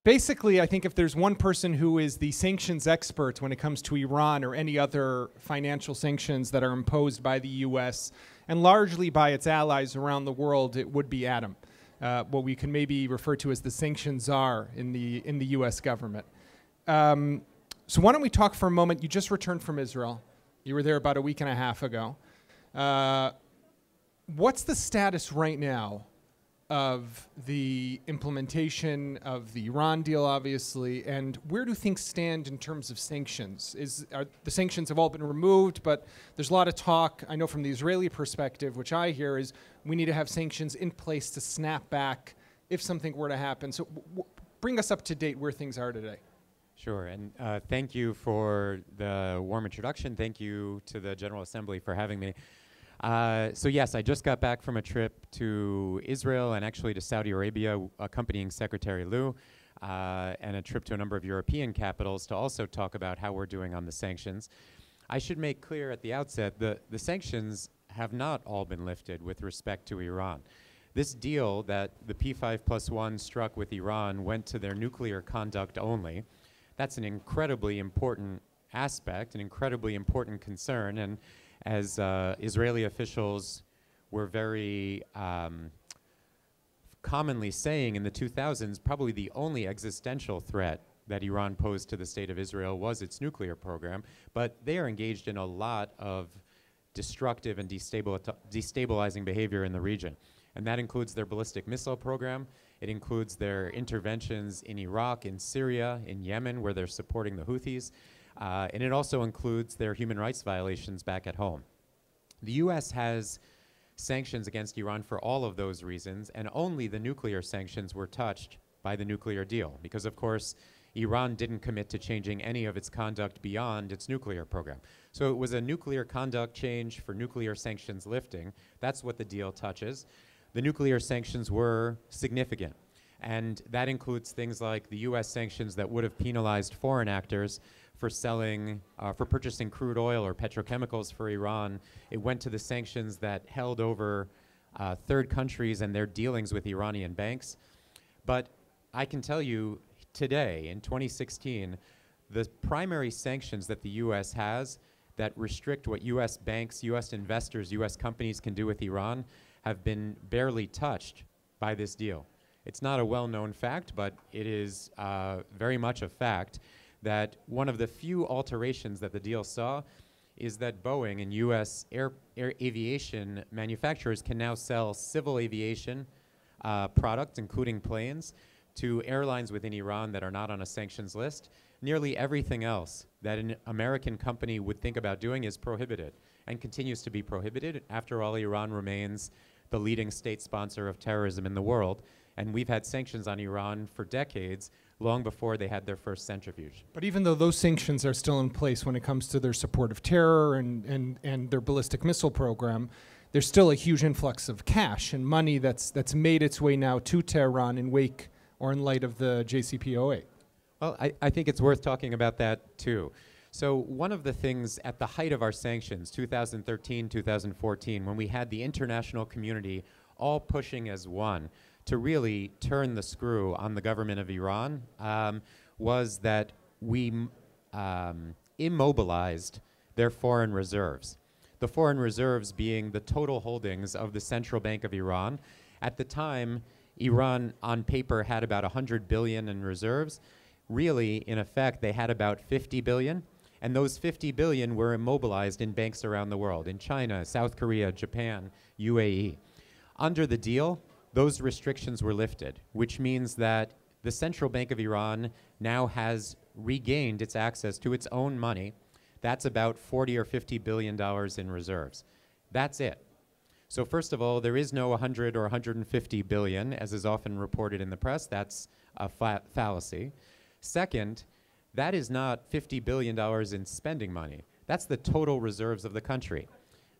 Basically, I think if there's one person who is the sanctions expert when it comes to Iran or any other financial sanctions that are imposed by the U.S. and largely by its allies around the world, it would be Adam, what we can maybe refer to as the sanctions czar in the U.S. government. So why don't we talk for a moment? You just returned from Israel. You were there about a week and a half ago. What's the status right now of the implementation of the Iran deal, obviously, and where do things stand in terms of sanctions? The sanctions have all been removed, but there's a lot of talk, I know from the Israeli perspective, which I hear is we need to have sanctions in place to snap back if something were to happen. So bring us up to date where things are today. Sure, and thank you for the warm introduction. Thank you to the General Assembly for having me. So yes, I just got back from a trip to Israel and actually to Saudi Arabia, accompanying Secretary Liu, and a trip to a number of European capitals to also talk about how we're doing on the sanctions. I should make clear at the outset, the sanctions have not all been lifted with respect to Iran. This deal that the P5+1 struck with Iran went to their nuclear conduct only. That's an incredibly important aspect, an incredibly important concern, and as Israeli officials were very commonly saying in the 2000s, probably the only existential threat that Iran posed to the state of Israel was its nuclear program, but they are engaged in a lot of destructive and destabilizing behavior in the region. And that includes their ballistic missile program. It includes their interventions in Iraq, in Syria, in Yemen, where they're supporting the Houthis. And it also includes their human rights violations back at home. The U.S. has sanctions against Iran for all of those reasons, and only the nuclear sanctions were touched by the nuclear deal, because of course Iran didn't commit to changing any of its conduct beyond its nuclear program. So it was a nuclear conduct change for nuclear sanctions lifting. That's what the deal touches. The nuclear sanctions were significant, and that includes things like the U.S. sanctions that would have penalized foreign actors for selling, for purchasing crude oil or petrochemicals for Iran. It went to the sanctions that held over third countries and their dealings with Iranian banks. But I can tell you today, in 2016, the primary sanctions that the U.S. has that restrict what U.S. banks, U.S. investors, U.S. companies can do with Iran have been barely touched by this deal. It's not a well-known fact, but it is very much a fact that one of the few alterations that the deal saw is that Boeing and U.S. air aviation manufacturers can now sell civil aviation products, including planes, to airlines within Iran that are not on a sanctions list. Nearly everything else that an American company would think about doing is prohibited and continues to be prohibited. After all, Iran remains the leading state sponsor of terrorism in the world, and we've had sanctions on Iran for decades, long before they had their first centrifuge. But even though those sanctions are still in place when it comes to their support of terror and their ballistic missile program, there's still a huge influx of cash and money that's made its way now to Tehran in wake or in light of the JCPOA. Well, I think it's worth talking about that too. So one of the things at the height of our sanctions, 2013, 2014, when we had the international community all pushing as one to really turn the screw on the government of Iran, was that we immobilized their foreign reserves. The foreign reserves being the total holdings of the Central Bank of Iran. At the time, Iran on paper had about 100 billion in reserves. Really, in effect, they had about 50 billion. And those 50 billion were immobilized in banks around the world, in China, South Korea, Japan, UAE. Under the deal, those restrictions were lifted, which means that the Central Bank of Iran now has regained its access to its own money. That's about 40 or 50 billion dollars in reserves. That's it. So first of all, there is no 100 or 150 billion, as is often reported in the press. That's a fallacy. Second, that is not $50 billion in spending money. That's the total reserves of the country.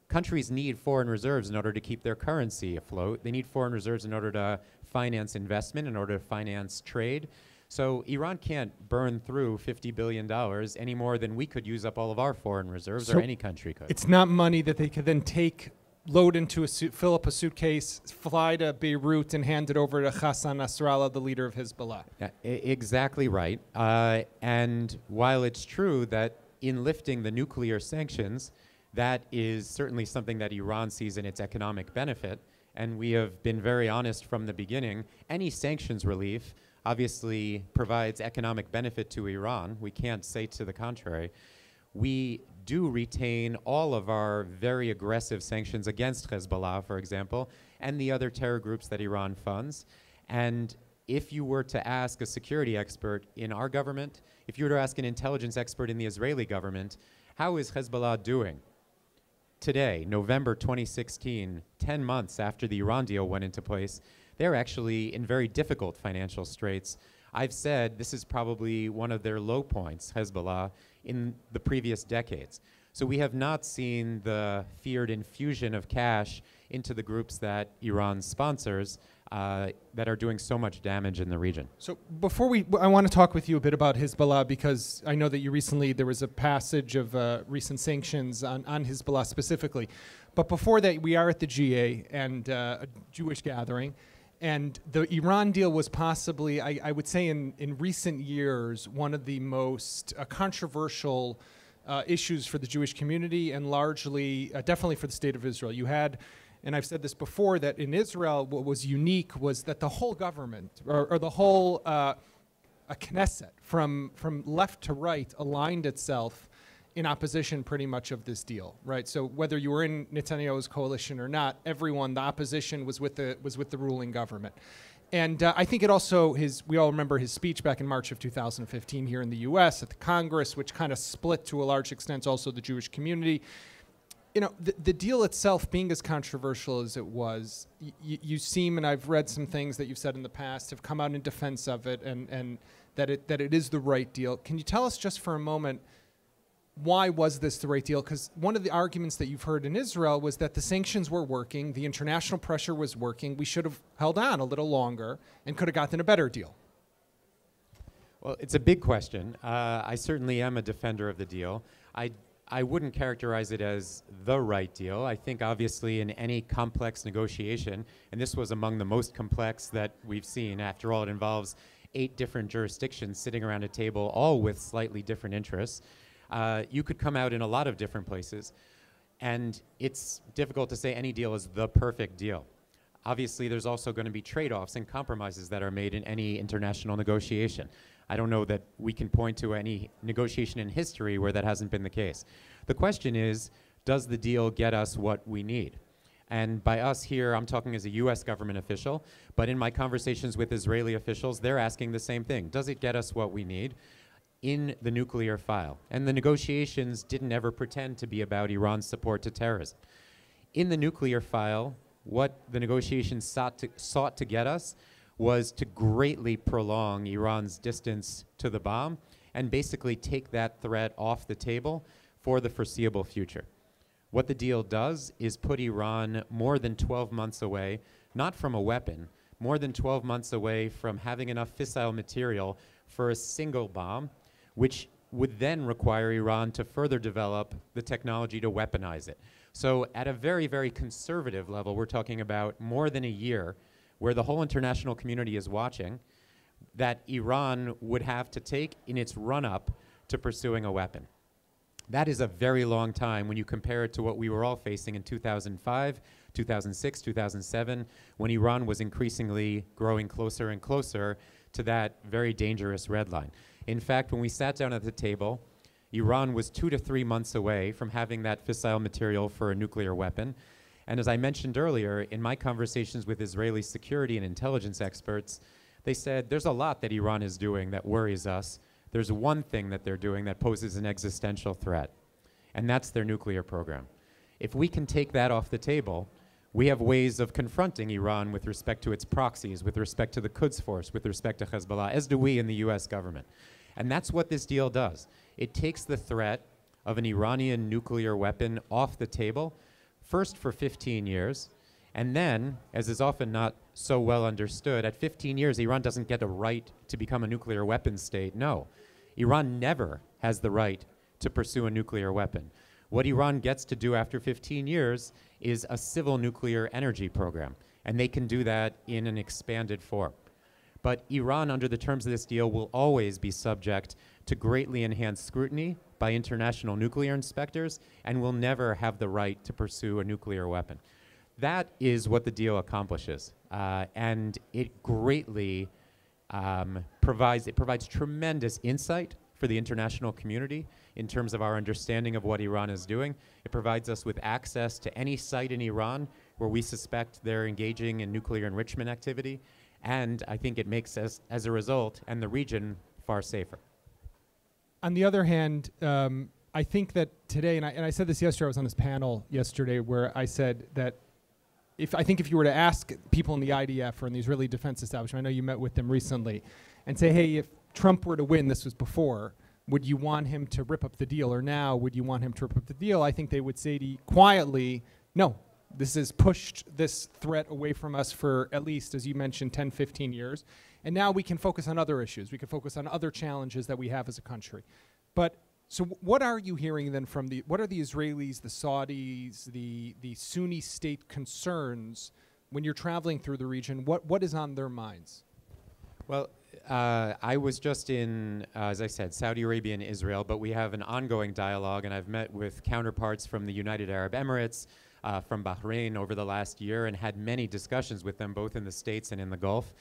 Countries need foreign reserves in order to keep their currency afloat. They need foreign reserves in order to finance investment, in order to finance trade. So Iran can't burn through $50 billion any more than we could use up all of our foreign reserves, or any country could. It's not money that they could then take fill up a suitcase, fly to Beirut, and hand it over to Hassan Nasrallah, the leader of Hezbollah. Yeah, exactly right. And while it's true that in lifting the nuclear sanctions, that is certainly something that Iran sees in its economic benefit, and we have been very honest from the beginning, any sanctions relief obviously provides economic benefit to Iran. We can't say to the contrary. We do retain all of our very aggressive sanctions against Hezbollah, for example, and the other terror groups that Iran funds. And if you were to ask a security expert in our government, if you were to ask an intelligence expert in the Israeli government, how is Hezbollah doing? Today, November 2016, 10 months after the Iran deal went into place, they're actually in very difficult financial straits. I've said this is probably one of their low points, Hezbollah, in the previous decades. So we have not seen the feared infusion of cash into the groups that Iran sponsors that are doing so much damage in the region. So before I want to talk with you a bit about Hezbollah, because I know that there was a passage of recent sanctions on Hezbollah specifically. But before that, we are at the GA and a Jewish gathering. And the Iran deal was possibly, I would say in recent years, one of the most controversial issues for the Jewish community, and largely, definitely for the state of Israel. You had, and I've said this before, that in Israel what was unique was that the whole government, or the whole Knesset, from left to right, aligned itself in opposition pretty much of this deal, right? So whether you were in Netanyahu's coalition or not, everyone, the opposition was with the ruling government. And I think it also, we all remember his speech back in March of 2015 here in the US at the Congress, which kind of split to a large extent also the Jewish community. You know, the deal itself being as controversial as it was, you seem, and I've read some things that you've said in the past, have come out in defense of it, and that it is the right deal. Can you tell us just for a moment, why was this the right deal? Because one of the arguments that you've heard in Israel was that the sanctions were working, the international pressure was working, we should have held on a little longer and could have gotten a better deal. Well, it's a big question. I certainly am a defender of the deal. I wouldn't characterize it as the right deal. I think obviously in any complex negotiation, and this was among the most complex that we've seen, after all, it involves 8 different jurisdictions sitting around a table, all with slightly different interests. You could come out in a lot of different places, and it's difficult to say any deal is the perfect deal. Obviously, there's also going to be trade-offs and compromises that are made in any international negotiation. I don't know that we can point to any negotiation in history where that hasn't been the case. The question is, does the deal get us what we need? And by us here, I'm talking as a US government official, but in my conversations with Israeli officials, they're asking the same thing. Does it get us what we need in the nuclear file? And the negotiations didn't ever pretend to be about Iran's support to terrorism. In the nuclear file, what the negotiations sought to get us was to greatly prolong Iran's distance to the bomb and basically take that threat off the table for the foreseeable future. What the deal does is put Iran more than 12 months away, not from a weapon, more than 12 months away from having enough fissile material for a single bomb, which would then require Iran to further develop the technology to weaponize it. So at a very, very conservative level, we're talking about more than a year where the whole international community is watching that Iran would have to take in its run-up to pursuing a weapon. That is a very long time when you compare it to what we were all facing in 2005, 2006, 2007, when Iran was increasingly growing closer and closer to that very dangerous red line. In fact, when we sat down at the table, Iran was 2 to 3 months away from having that fissile material for a nuclear weapon. And as I mentioned earlier, in my conversations with Israeli security and intelligence experts, they said there's a lot that Iran is doing that worries us. There's one thing that they're doing that poses an existential threat, and that's their nuclear program. If we can take that off the table, we have ways of confronting Iran with respect to its proxies, with respect to the Quds Force, with respect to Hezbollah, as do we in the US government. And that's what this deal does. It takes the threat of an Iranian nuclear weapon off the table, first for 15 years, and then, as is often not so well understood, at 15 years, Iran doesn't get a right to become a nuclear weapons state. No, Iran never has the right to pursue a nuclear weapon. What Iran gets to do after 15 years is a civil nuclear energy program, and they can do that in an expanded form. But Iran, under the terms of this deal, will always be subject to greatly enhanced scrutiny by international nuclear inspectors and will never have the right to pursue a nuclear weapon. That is what the deal accomplishes, and it greatly provides tremendous insight for the international community in terms of our understanding of what Iran is doing. It provides us with access to any site in Iran where we suspect they're engaging in nuclear enrichment activity, and I think it makes us, as a result, and the region far safer. On the other hand, I think that today, and I said this yesterday, I was on this panel yesterday where I said that if you were to ask people in the IDF or in the Israeli Defense Establishment, I know you met with them recently, and say, hey, if Trump were to win, this was before, would you want him to rip up the deal, or now would you want him to rip up the deal? I think they would say to you quietly, no, this has pushed this threat away from us for at least, as you mentioned, 10, 15 years. And now we can focus on other issues. We can focus on other challenges that we have as a country. But so what are you hearing then from what are the Israelis, the Saudis, the Sunni state concerns when you're traveling through the region? What is on their minds? Well, I was just in, as I said, Saudi Arabia and Israel, but we have an ongoing dialogue, and I've met with counterparts from the United Arab Emirates, from Bahrain over the last year, and had many discussions with them both in the States and in the Gulf.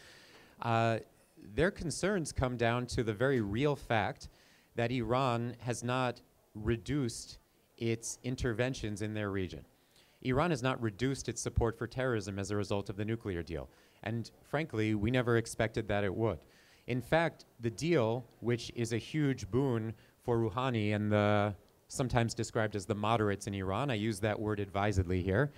Their concerns come down to the very real fact that Iran has not reduced its interventions in their region. Iran has not reduced its support for terrorism as a result of the nuclear deal. And frankly, we never expected that it would. In fact, the deal, which is a huge boon for Rouhani and the sometimes described as the moderates in Iran, I use that word advisedly here,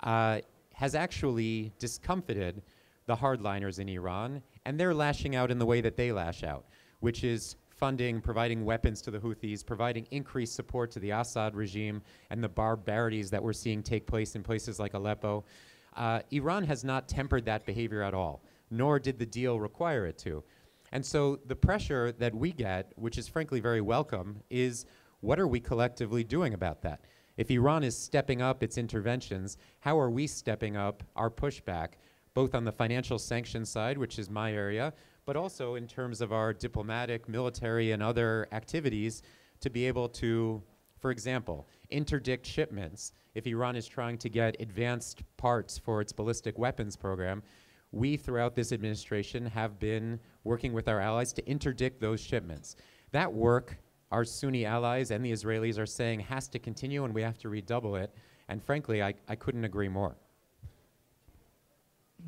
has actually discomfited the hardliners in Iran, and they're lashing out in the way that they lash out, which is funding, providing weapons to the Houthis, providing increased support to the Assad regime and the barbarities that we're seeing take place in places like Aleppo. Iran has not tempered that behavior at all, nor did the deal require it to. And so the pressure that we get, which is frankly very welcome, is what are we collectively doing about that? If Iran is stepping up its interventions, how are we stepping up our pushback, both on the financial sanctions side, which is my area, but also in terms of our diplomatic, military, and other activities to be able to, for example, interdict shipments. If Iran is trying to get advanced parts for its ballistic weapons program, we, throughout this administration, have been working with our allies to interdict those shipments. That work, our Sunni allies and the Israelis are saying has to continue, and we have to redouble it. And frankly, I couldn't agree more.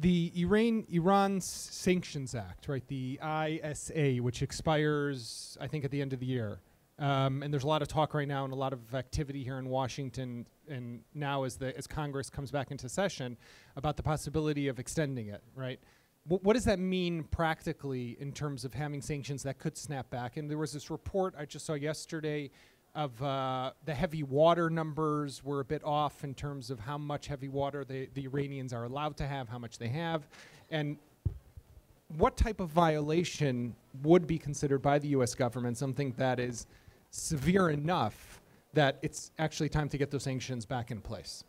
The Iran Sanctions Act, right, the ISA, which expires, I think, at the end of the year. And there's a lot of talk right now and a lot of activity here in Washington and now as Congress comes back into session about the possibility of extending it, right? What does that mean practically in terms of having sanctions that could snap back? And there was this report I just saw yesterday of the heavy water numbers were a bit off in terms of how much heavy water the Iranians are allowed to have, how much they have, and what type of violation would be considered by the U.S. government something that is severe enough that it's actually time to get those sanctions back in place?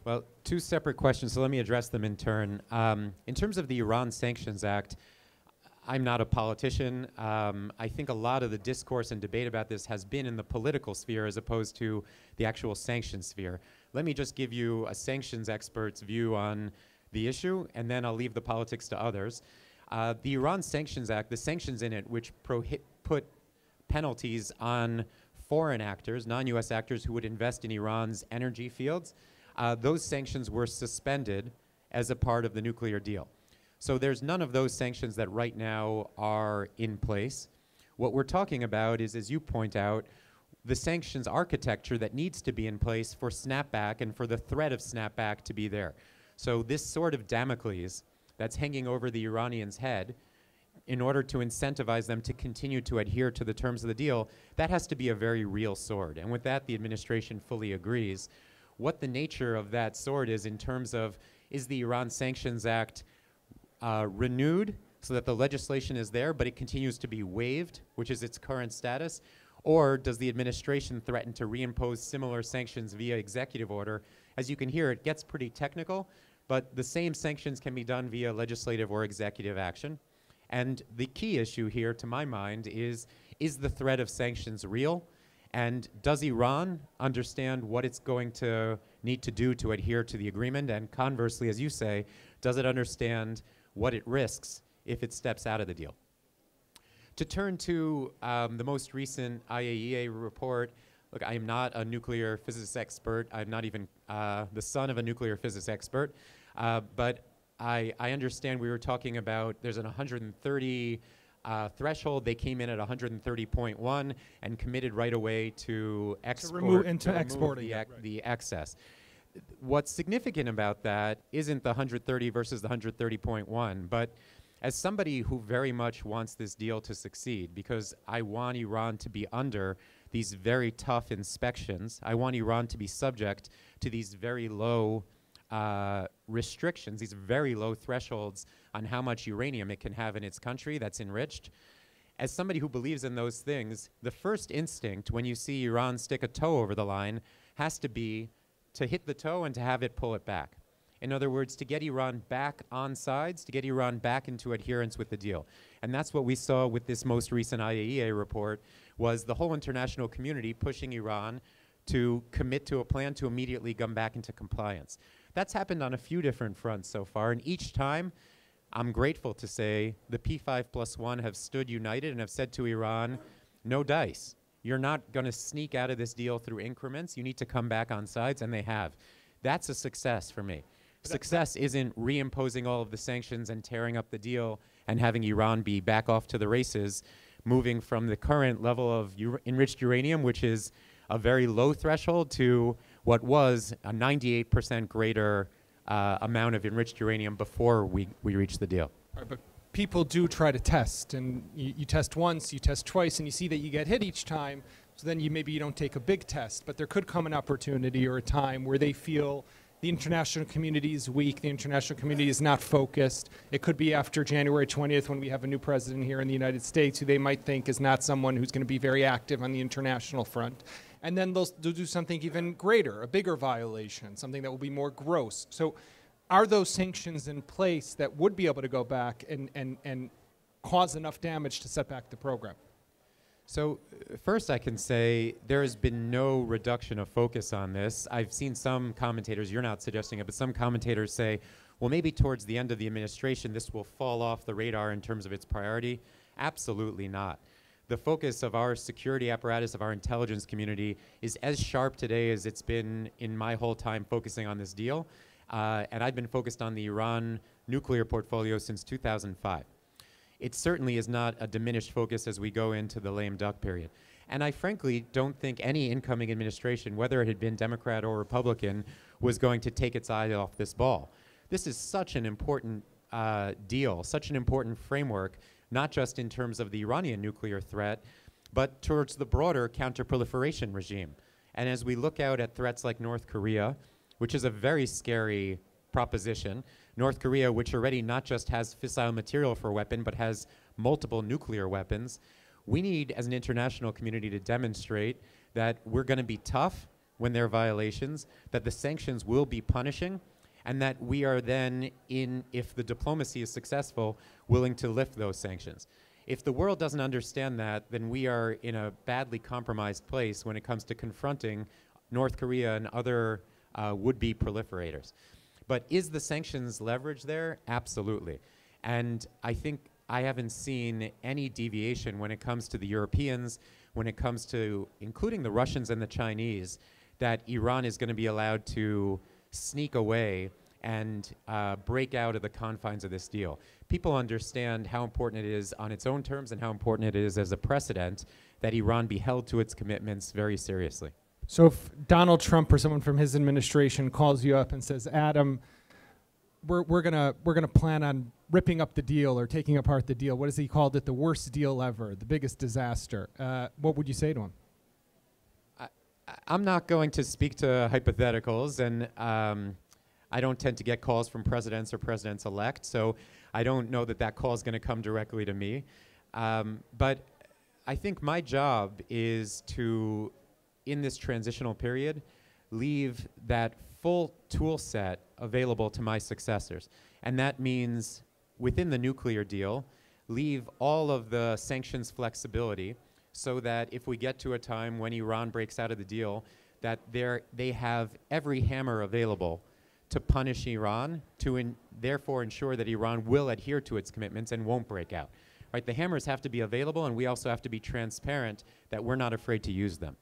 Well, two separate questions, so let me address them in turn. In terms of the Iran Sanctions Act, I'm not a politician. I think a lot of the discourse and debate about this has been in the political sphere as opposed to the actual sanctions sphere. Let me just give you a sanctions expert's view on the issue, and then I'll leave the politics to others. The Iran Sanctions Act, the sanctions in it, which put penalties on foreign actors, non-US actors who would invest in Iran's energy fields, those sanctions were suspended as a part of the nuclear deal. So there's none of those sanctions that right now are in place. What we're talking about is, as you point out, the sanctions architecture that needs to be in place for snapback and for the threat of snapback to be there. So this sort of Damocles that's hanging over the Iranians' head in order to incentivize them to continue to adhere to the terms of the deal, that has to be a very real sword. And with that, the administration fully agrees. What the nature of that sword is in terms of, is the Iran Sanctions Act renewed so that the legislation is there, but it continues to be waived, which is its current status, Or does the administration threaten to reimpose similar sanctions via executive order? As you can hear, it gets pretty technical, but the same sanctions can be done via legislative or executive action. And the key issue here, to my mind, is the threat of sanctions real? And does Iran understand what it's going to need to do to adhere to the agreement? And conversely, as you say, does it understand what it risks if it steps out of the deal? To turn to the most recent IAEA report, look, I am not a nuclear physics expert. I'm not even the son of a nuclear physics expert. But I understand we were talking about there's an 130 threshold. They came in at 130.1 and committed right away to export, exporting the excess. What's significant about that isn't the 130 versus the 130.1, but as somebody who very much wants this deal to succeed, because I want Iran to be under these very tough inspections, I want Iran to be subject to these very low restrictions, these very low thresholds on how much uranium it can have in its country that's enriched. As somebody who believes in those things, the first instinct when you see Iran stick a toe over the line has to be to hit the toe and to have it pull it back. In other words, to get Iran back on sides, to get Iran back into adherence with the deal. And that's what we saw with this most recent IAEA report, was the whole international community pushing Iran to commit to a plan to immediately come back into compliance. That's happened on a few different fronts so far, and each time, I'm grateful to say the P5+1 have stood united and have said to Iran, no dice. You're not going to sneak out of this deal through increments. You need to come back on sides, and they have. That's a success for me. Success isn't reimposing all of the sanctions and tearing up the deal and having Iran be back off to the races, moving from the current level of enriched uranium, which is a very low threshold, to what was a 98% greater amount of enriched uranium before we reached the deal. Right, but people do try to test, and you test once, you test twice, and you see that you get hit each time, so then maybe you don't take a big test, but there could come an opportunity or a time where they feel the international community is weak, the international community is not focused. It could be after January 20th when we have a new president here in the United States who they might think is not someone who's going to be very active on the international front. And then they'll do something even greater, a bigger violation, something that will be more gross. So are those sanctions in place that would be able to go back and cause enough damage to set back the program? So first I can say there has been no reduction of focus on this. I've seen some commentators, you're not suggesting it, but some commentators say, well, maybe towards the end of the administration this will fall off the radar in terms of its priority. Absolutely not. The focus of our security apparatus, of our intelligence community, is as sharp today as it's been in my whole time focusing on this deal. And I've been focused on the Iran nuclear portfolio since 2005. It certainly is not a diminished focus as we go into the lame duck period. And I frankly don't think any incoming administration, whether it had been Democrat or Republican, was going to take its eye off this ball. This is such an important deal, such an important framework, not just in terms of the Iranian nuclear threat, but towards the broader counterproliferation regime. And as we look out at threats like North Korea, which is a very scary proposition, North Korea, which already not just has fissile material for a weapon, but has multiple nuclear weapons, we need, as an international community, to demonstrate that we're going to be tough when there are violations, that the sanctions will be punishing, and that we are then, if the diplomacy is successful, willing to lift those sanctions. If the world doesn't understand that, then we are in a badly compromised place when it comes to confronting North Korea and other would-be proliferators. But is the sanctions leverage there? Absolutely. And I think I haven't seen any deviation when it comes to the Europeans, when it comes to including the Russians and the Chinese, that Iran is going to be allowed to sneak away and break out of the confines of this deal. People understand how important it is on its own terms and how important it is as a precedent that Iran be held to its commitments very seriously. So if Donald Trump or someone from his administration calls you up and says, Adam, we're gonna plan on ripping up the deal or taking apart the deal, what has he called it, the worst deal ever, the biggest disaster, what would you say to him? I'm not going to speak to hypotheticals, and I don't tend to get calls from presidents or presidents-elect, so I don't know that that call is going to come directly to me. But I think my job is to, in this transitional period, leave that full tool set available to my successors. And that means, within the nuclear deal, leave all of the sanctions flexibility so that if we get to a time when Iran breaks out of the deal, that they have every hammer available to punish Iran, to therefore ensure that Iran will adhere to its commitments and won't break out. Right? The hammers have to be available, and we also have to be transparent that we're not afraid to use them.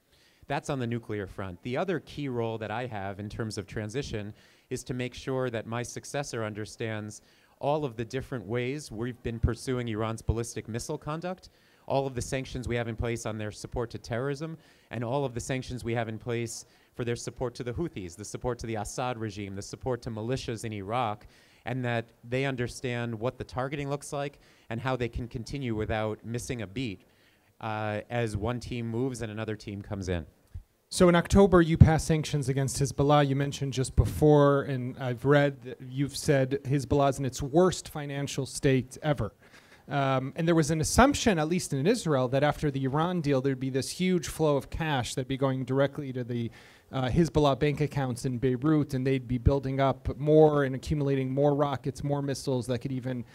That's on the nuclear front. The other key role that I have in terms of transition is to make sure that my successor understands all of the different ways we've been pursuing Iran's ballistic missile conduct, all of the sanctions we have in place on their support to terrorism, and all of the sanctions we have in place for their support to the Houthis, the support to the Assad regime, the support to militias in Iraq, and that they understand what the targeting looks like and how they can continue without missing a beat as one team moves and another team comes in. So in October, you passed sanctions against Hezbollah. You mentioned just before, and I've read that you've said Hezbollah is in its worst financial state ever. And there was an assumption, at least in Israel, that after the Iran deal, there'd be this huge flow of cash that'd be going directly to the Hezbollah bank accounts in Beirut, and they'd be building up more and accumulating more rockets, more missiles that could even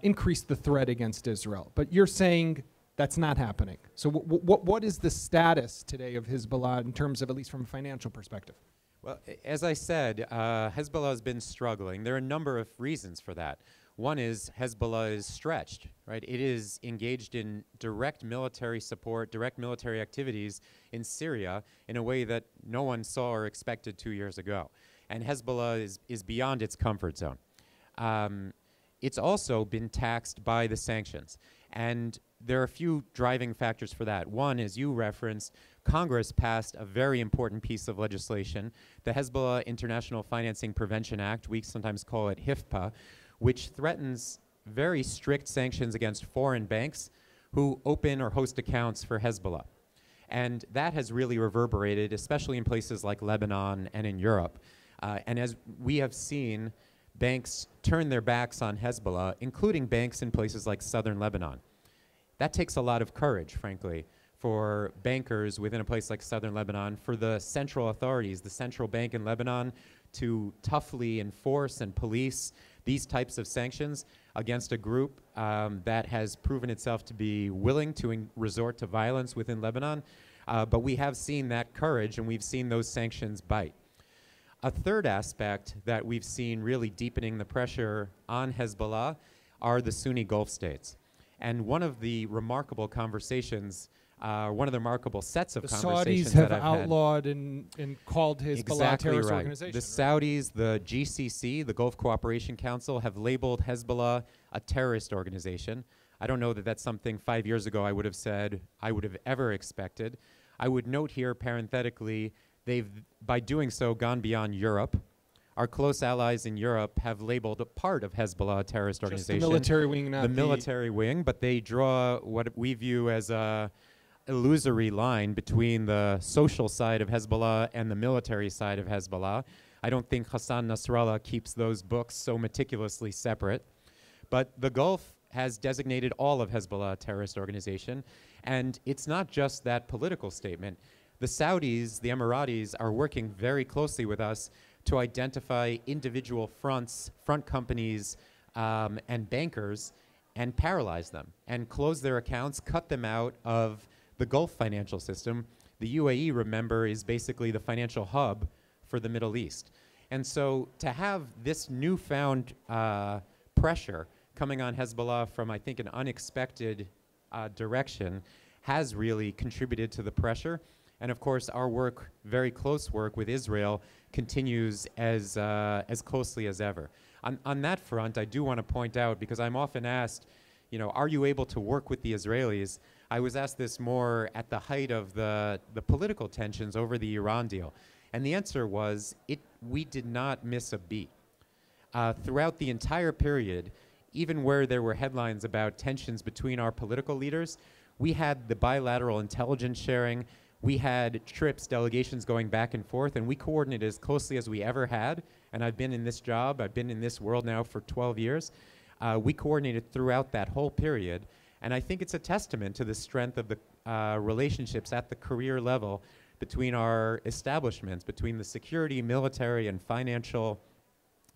increase the threat against Israel. But you're saying that's not happening. So what is the status today of Hezbollah in terms of, at least from a financial perspective? Well, as I said, Hezbollah has been struggling. There are a number of reasons for that. One is Hezbollah is stretched, right? It is engaged in direct military support, direct military activities in Syria in a way that no one saw or expected 2 years ago. And Hezbollah is beyond its comfort zone. It's also been taxed by the sanctions. And there are a few driving factors for that. One, as you referenced, Congress passed a very important piece of legislation, the Hezbollah International Financing Prevention Act, we sometimes call it HIFPA, which threatens very strict sanctions against foreign banks who open or host accounts for Hezbollah. And that has really reverberated, especially in places like Lebanon and in Europe. And as we have seen, banks turn their backs on Hezbollah, including banks in places like southern Lebanon. That takes a lot of courage, frankly, for bankers within a place like southern Lebanon, for the central authorities, the central bank in Lebanon, to toughly enforce and police these types of sanctions against a group that has proven itself to be willing to resort to violence within Lebanon. But we have seen that courage, and we've seen those sanctions bite. A third aspect that we've seen really deepening the pressure on Hezbollah are the Sunni Gulf states. And one of the remarkable conversations, one of the remarkable sets of conversations that I've had. The Saudis have outlawed and called Hezbollah a terrorist organization. The Saudis, the GCC, the Gulf Cooperation Council, have labeled Hezbollah a terrorist organization. I don't know that that's something 5 years ago I would have said I would have ever expected. I would note here, parenthetically, they've, by doing so, gone beyond Europe. Our close allies in Europe have labeled a part of Hezbollah a terrorist organization. The military wing, not the military wing, but they draw what we view as a illusory line between the social side of Hezbollah and the military side of Hezbollah. I don't think Hassan Nasrallah keeps those books so meticulously separate. But the Gulf has designated all of Hezbollah a terrorist organization, and it's not just that political statement. The Saudis, the Emiratis, are working very closely with us to identify individual front companies and bankers and paralyze them and close their accounts, cut them out of the Gulf financial system. The UAE, remember, is basically the financial hub for the Middle East. And so to have this newfound pressure coming on Hezbollah from, I think, an unexpected direction has really contributed to the pressure. And of course, our work, very close work with Israel, continues as closely as ever. On that front, I do want to point out, because I'm often asked, you know, are you able to work with the Israelis? I was asked this more at the height of the political tensions over the Iran deal. And the answer was, we did not miss a beat. Throughout the entire period, even where there were headlines about tensions between our political leaders, we had the bilateral intelligence sharing. We had trips, delegations going back and forth, and we coordinated as closely as we ever had. And I've been in this job, I've been in this world now for 12 years. We coordinated throughout that whole period. And I think it's a testament to the strength of relationships at the career level between our establishments, between the security, military, and financial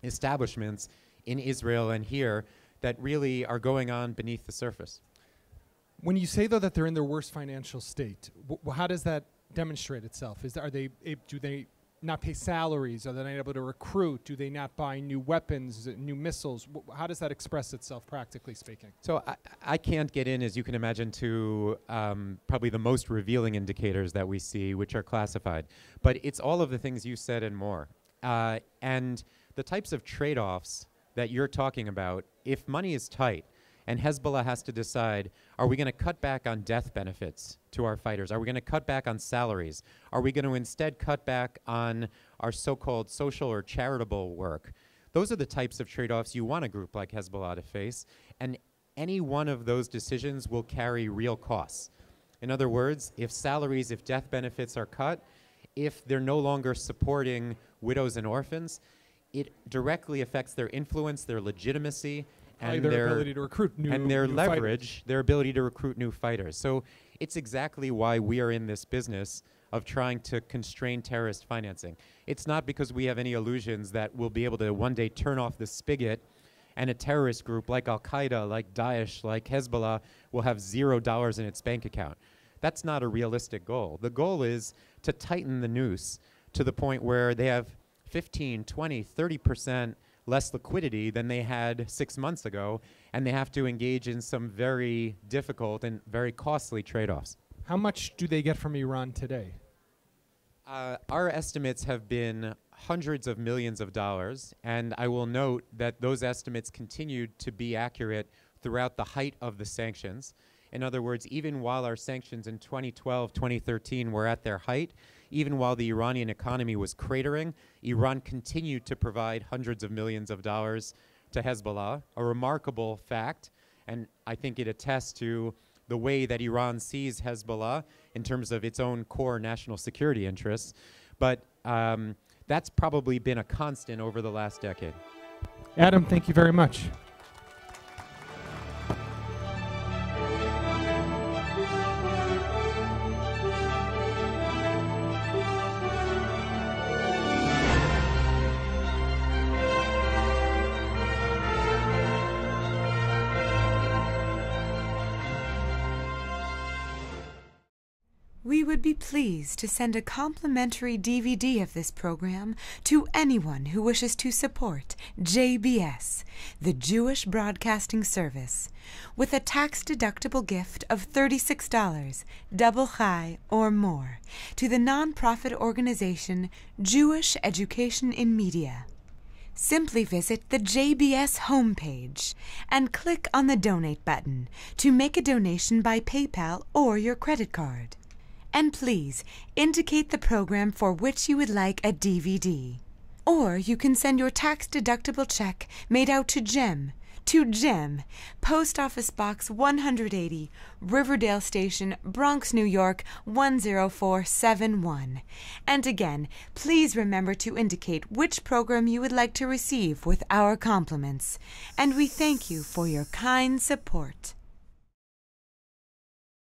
establishments in Israel and here that really are going on beneath the surface. When you say, though, that they're in their worst financial state, how does that demonstrate itself? Do they not pay salaries? Are they not able to recruit? Do they not buy new weapons, new missiles? How does that express itself, practically speaking? So I can't get in, as you can imagine, to probably the most revealing indicators that we see, which are classified. But it's all of the things you said and more. And the types of trade-offs that you're talking about, if money is tight, and Hezbollah has to decide, are we going to cut back on death benefits to our fighters? Are we going to cut back on salaries? Are we going to instead cut back on our so-called social or charitable work? Those are the types of trade-offs you want a group like Hezbollah to face, and any one of those decisions will carry real costs. In other words, if salaries, if death benefits are cut, if they're no longer supporting widows and orphans, it directly affects their influence, their legitimacy, and their ability to recruit new and their new leverage, fighters. Their ability to recruit new fighters. So it's exactly why we are in this business of trying to constrain terrorist financing. It's not because we have any illusions that we'll be able to one day turn off the spigot and a terrorist group like Al-Qaida, like Daesh, like Hezbollah will have $0 in its bank account. That's not a realistic goal. The goal is to tighten the noose to the point where they have 15, 20, 30% less liquidity than they had 6 months ago, and they have to engage in some very difficult and very costly trade-offs. How much do they get from Iran today? Our estimates have been hundreds of millions of dollars, and I will note that those estimates continued to be accurate throughout the height of the sanctions. In other words, even while our sanctions in 2012, 2013 were at their height, even while the Iranian economy was cratering, Iran continued to provide hundreds of millions of dollars to Hezbollah, a remarkable fact, and I think it attests to the way that Iran sees Hezbollah in terms of its own core national security interests. But that's probably been a constant over the last decade. Adam, thank you very much. We would be pleased to send a complimentary DVD of this program to anyone who wishes to support JBS, the Jewish Broadcasting Service, with a tax-deductible gift of $36, double chai or more, to the nonprofit organization Jewish Education in Media. Simply visit the JBS homepage and click on the Donate button to make a donation by PayPal or your credit card. And please indicate the program for which you would like a DVD. Or you can send your tax-deductible check made out to Jem, Post Office Box 180, Riverdale Station, Bronx, New York 10471. And again, please remember to indicate which program you would like to receive with our compliments. And we thank you for your kind support.